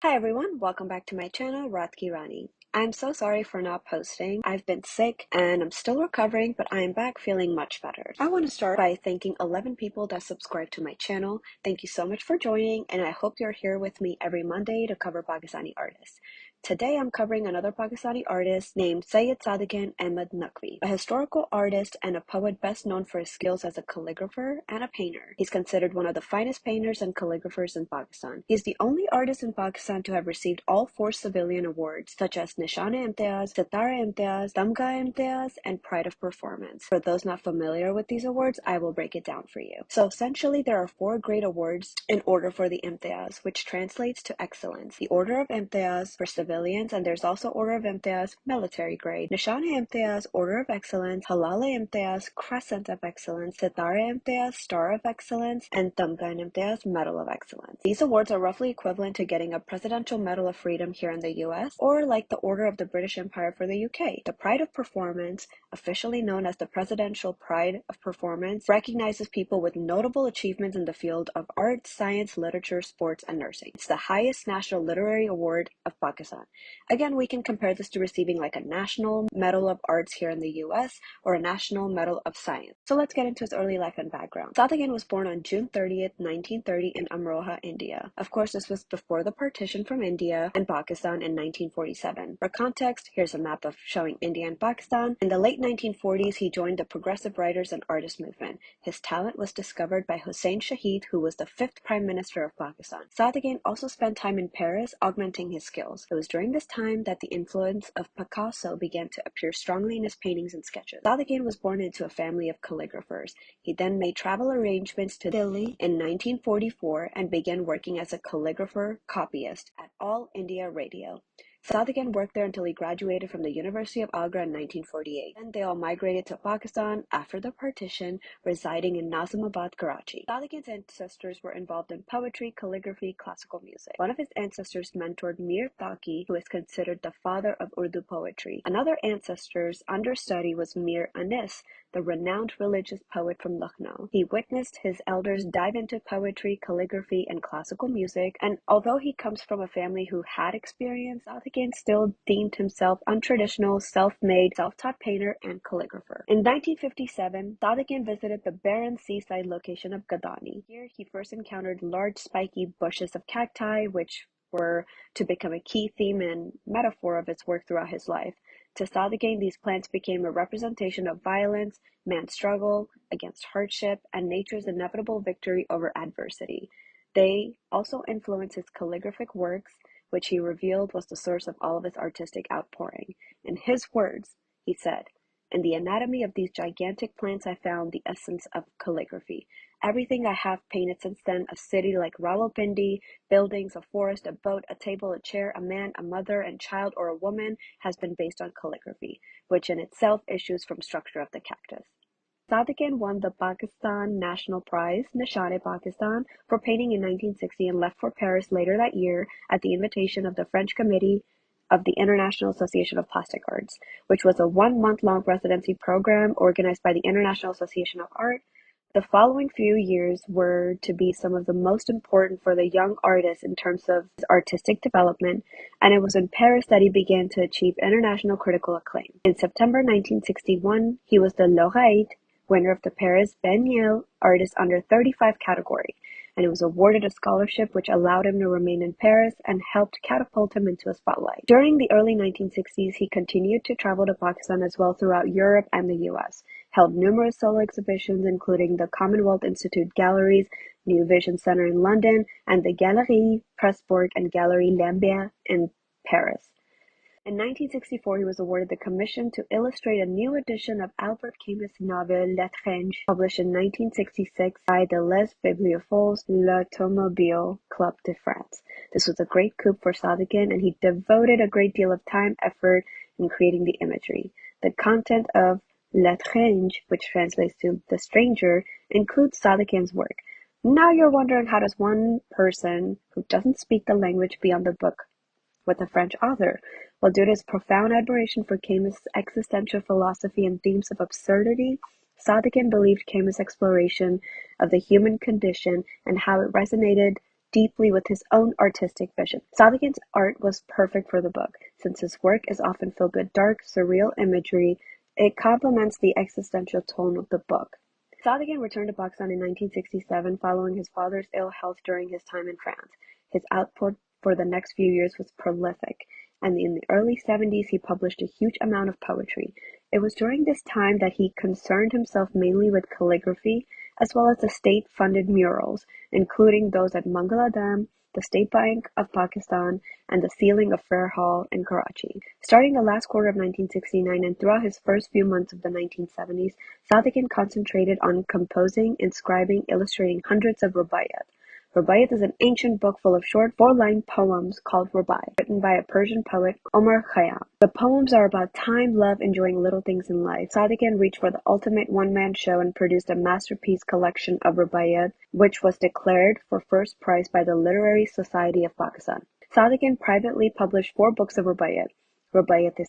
Hi everyone, welcome back to my channel, Ratki Rani. I'm so sorry for not posting. I've been sick and I'm still recovering, but I am back feeling much better. I want to start by thanking 11 people that subscribe to my channel. Thank you so much for joining, and I hope you're here with me every Monday to cover Pakistani artists. Today I'm covering another Pakistani artist named Syed Sadequain Ahmed Naqvi, a historical artist and a poet best known for his skills as a calligrapher and a painter. He's considered one of the finest painters and calligraphers in Pakistan. He's the only artist in Pakistan to have received all 4 civilian awards, such as Nishan-e-Imtiaz, Sitara-e-Imtiaz, Tamga-e-Imtiaz, and Pride of Performance. For those not familiar with these awards, I will break it down for you. So essentially, there are 4 great awards in order for the Imtiaz, which translates to excellence. The Order of Imtiaz for civilians, and there's also Order of Imtiaz, military grade, Nishan-e-Imtiaz, Order of Excellence, Halal-e-Imtiaz, Crescent of Excellence, Sitara-e-Imtiaz, Star of Excellence, and Tamga-e-Imtiaz, Medal of Excellence. These awards are roughly equivalent to getting a Presidential Medal of Freedom here in the US, or like the Order of the British Empire for the UK. The Pride of Performance, officially known as the Presidential Pride of Performance, recognizes people with notable achievements in the field of art, science, literature, sports, and nursing. It's the highest national literary award of Pakistan. Again, we can compare this to receiving like a National Medal of Arts here in the US or a National Medal of Science. So let's get into his early life and background. Sadequain was born on June 30th, 1930 in Amroha, India. Of course, this was before the partition from India and Pakistan in 1947. For context, here's a map of showing India and Pakistan. In the late 1940s, he joined the Progressive Writers and Artists movement. His talent was discovered by Hussein Shahid, who was the 5th Prime Minister of Pakistan. Sadequain also spent time in Paris, augmenting his skills. It was during this time that the influence of Picasso began to appear strongly in his paintings and sketches. Sadequain was born into a family of calligraphers. He then made travel arrangements to Delhi in 1944 and began working as a calligrapher copyist at All India Radio. Sadequain worked there until he graduated from the University of Agra in 1948. Then they all migrated to Pakistan after the partition, residing in Nazimabad, Karachi. Sadequain's ancestors were involved in poetry, calligraphy, classical music. One of his ancestors mentored Mir Taqi, who is considered the father of Urdu poetry. Another ancestor's understudy was Mir Anis, the renowned religious poet from Lucknow. He witnessed his elders dive into poetry, calligraphy, and classical music, and although he comes from a family who had experience, Sadequain still deemed himself untraditional, self-made, self-taught painter and calligrapher. In 1957, Sadequain visited the barren seaside location of Gadani. Here, he first encountered large spiky bushes of cacti, which were to become a key theme and metaphor of his work throughout his life. To Sadequain, these plants became a representation of violence, man's struggle against hardship, and nature's inevitable victory over adversity. They also influenced his calligraphic works, which he revealed was the source of all of his artistic outpouring. In his words, he said, "In the anatomy of these gigantic plants I found the essence of calligraphy. Everything I have painted since then, a city like Rawalpindi, buildings, a forest, a boat, a table, a chair, a man, a mother and child, or a woman, has been based on calligraphy, which in itself issues from structure of the cactus." Sadequain won the Pakistan National Prize, Nishan-e-Pakistan, for painting in 1960 and left for Paris later that year at the invitation of the French Committee of the International Association of Plastic Arts, which was a 1-month-long residency program organized by the International Association of Art. The following few years were to be some of the most important for the young artist in terms of his artistic development, and it was in Paris that he began to achieve international critical acclaim. In September 1961, he was the laureate winner of the Paris Biennale Artist Under 35 category, and he was awarded a scholarship which allowed him to remain in Paris and helped catapult him into a spotlight. During the early 1960s, he continued to travel to Pakistan as well throughout Europe and the US, held numerous solo exhibitions including the Commonwealth Institute Galleries, New Vision Center in London, and the Galerie Pressburg and Galerie Lambert in Paris. In 1964, he was awarded the commission to illustrate a new edition of Albert Camus' novel L'Étrange, published in 1966 by the Les Bibliophiles L'Automobile Club de France. This was a great coup for Sadequain, and he devoted a great deal of time, effort in creating the imagery. The content of L'Étrange, which translates to The Stranger, includes Sadequain's work. Now you're wondering, how does one person who doesn't speak the language be on the book with a French author? Well, due to his profound admiration for Camus' existential philosophy and themes of absurdity, Sadequain believed Camus' exploration of the human condition and how it resonated deeply with his own artistic vision. Sadequain's art was perfect for the book, since his work is often filled with dark, surreal imagery. It complements the existential tone of the book. Sadequain returned to Pakistan in 1967 following his father's ill health during his time in France. His output for the next few years was prolific, and in the early 70s he published a huge amount of poetry. It was during this time that he concerned himself mainly with calligraphy, as well as the state-funded murals, including those at Mangala Dam, the State Bank of Pakistan, and the ceiling of Fair Hall in Karachi. Starting the last quarter of 1969 and throughout his first few months of the 1970s, Sadequain concentrated on composing, inscribing, illustrating hundreds of rubaiyat. Rubaiyat is an ancient book full of short four-line poems called rubai, written by a Persian poet, Omar Khayyam. The poems are about time, love, enjoying little things in life. Sadequain reached for the ultimate one-man show and produced a masterpiece collection of rubaiyat, which was declared for first prize by the Literary Society of Pakistan. Sadequain privately published 4 books of rubaiyat: Rubaiyat-e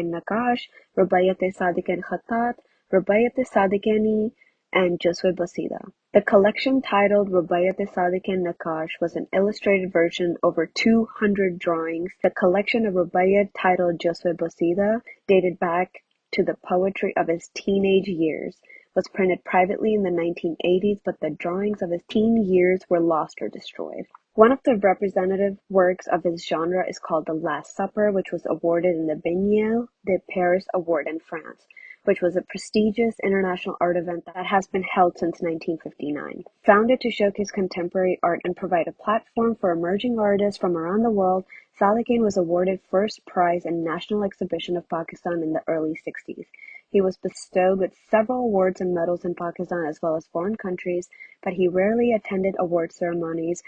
Naqash, Rubaiyat-e Khatat, Rubaiyat-e Sadequaini, and Juzw-e-Basida. The collection, titled Rubaiyat-e Naqash, was an illustrated version over 200 drawings. The collection of rubaiyat, titled Juzw-e-Basida, dated back to the poetry of his teenage years, was printed privately in the 1980s, but the drawings of his teen years were lost or destroyed. One of the representative works of his genre is called The Last Supper, which was awarded in the Biennale de Paris Award in France, which was a prestigious international art event that has been held since 1959. Founded to showcase contemporary art and provide a platform for emerging artists from around the world, Sadequain was awarded first prize in National Exhibition of Pakistan in the early 60s. He was bestowed with several awards and medals in Pakistan as well as foreign countries, but he rarely attended award ceremonies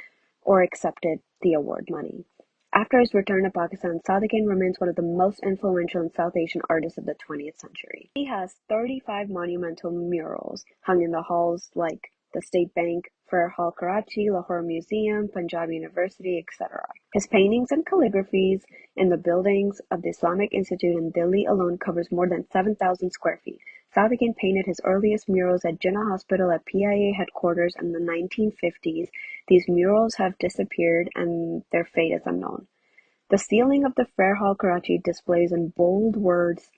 or accepted the award money. After his return to Pakistan, Sadequain remains one of the most influential and South Asian artists of the 20th century. He has 35 monumental murals hung in the halls like the State Bank, Fair Hall, Karachi, Lahore Museum, Punjab University, etc. His paintings and calligraphies in the buildings of the Islamic Institute in Delhi alone covers more than 7,000 square feet. Sadequain painted his earliest murals at Jinnah Hospital at PIA headquarters in the 1950s. These murals have disappeared and their fate is unknown. The ceiling of the Fair Hall, Karachi displays in bold words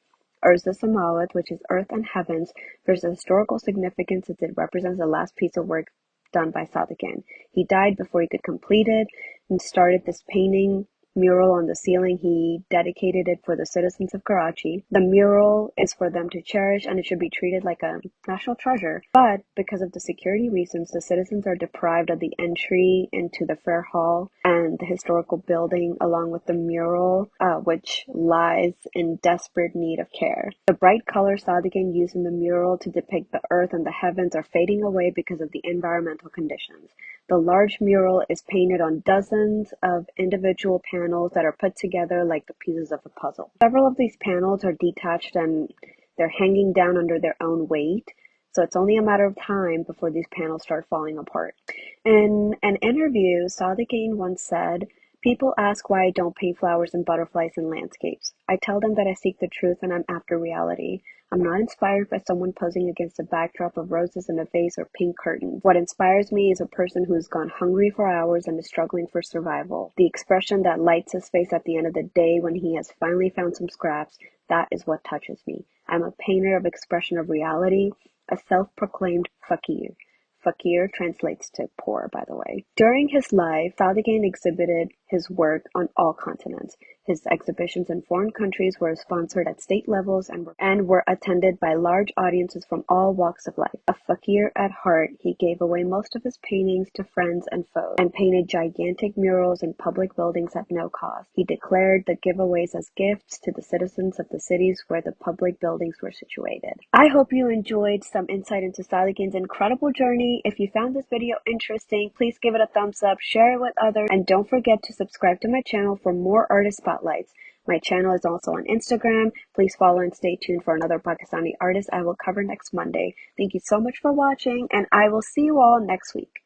Arz Samawat, which is earth and heavens, for its historical significance as it represents the last piece of work done by Sadequain. He died before he could complete it and started this painting mural on the ceiling. He dedicated it for the citizens of Karachi. The mural is for them to cherish and it should be treated like a national treasure. But because of the security reasons, the citizens are deprived of the entry into the Fair Hall and the historical building along with the mural, which lies in desperate need of care. The bright colors Sadequain used in the mural to depict the earth and the heavens are fading away because of the environmental conditions. The large mural is painted on dozens of individual panels that are put together like the pieces of a puzzle. Several of these panels are detached and they're hanging down under their own weight, so it's only a matter of time before these panels start falling apart. In an interview, Sadequain once said, "People ask why I don't paint flowers and butterflies and landscapes. I tell them that I seek the truth and I'm after reality. I'm not inspired by someone posing against a backdrop of roses in a vase or pink curtains. What inspires me is a person who's gone hungry for hours and is struggling for survival. The expression that lights his face at the end of the day when he has finally found some scraps, that is what touches me. I'm a painter of expression of reality, a self-proclaimed fakir." Fakir translates to poor, by the way. During his life, Sadequain exhibited his work on all continents. His exhibitions in foreign countries were sponsored at state levels and were attended by large audiences from all walks of life. A fakir at heart, he gave away most of his paintings to friends and foes, and painted gigantic murals in public buildings at no cost. He declared the giveaways as gifts to the citizens of the cities where the public buildings were situated. I hope you enjoyed some insight into Sadequain's incredible journey. If you found this video interesting, please give it a thumbs up, share it with others, and don't forget to subscribe to my channel for more artist spotlights. My channel is also on Instagram. Please follow and stay tuned for another Pakistani artist I will cover next Monday. Thank you so much for watching, and I will see you all next week.